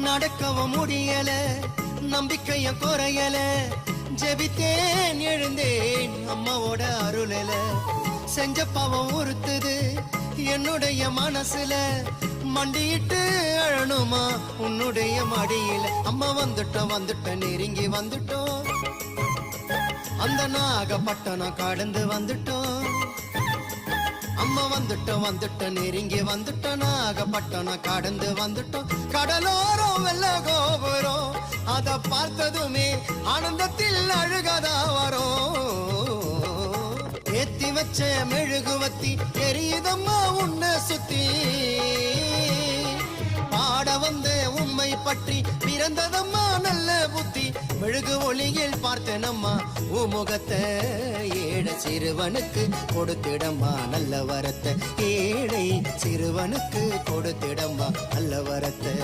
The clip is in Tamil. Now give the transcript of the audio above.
நடக்கவும் முடியல, நம்பிக்கைய குறையல, ஜெபித்தேன் எழுந்தேன் அம்மாவோட அருளல. செஞ்ச பாவம் உறுத்துது என்னுடைய மனசுல, மண்டியிட்டு அழணுமா உன்னுடைய மடியில. அம்மா வந்துட்டோம் நெருங்கி வந்துட்டோம், அந்த நாகப்பட்டணம் கடந்து வந்துட்டோம். அம்மா வந்துட்டோம் நெருங்கி வந்துட்டோம், நாகப்பட்டணம் கடந்து வந்துட்டோம். கடலோரம் வெள்ள கோபுரம் அத பார்த்ததுமே ஆனந்தத்தில் அழுகதா வரும். ஏத்தி வச்ச மெழுகுவத்தி எரியுதம்மா உன்னை சுத்தி, பாட வந்த உம்மை பற்றி பிறந்ததம்மா நல்ல புத்தி. மெழுகு ஒளியில் பார்த்தனம்மா உமுகத்தை, ஏழை சிறுவனுக்கு கொடுத்திடம்மா நல்ல வரத்தை, ஏழை சிறுவனுக்கு கொடுத்திடம்மா நல்ல வரத்தை.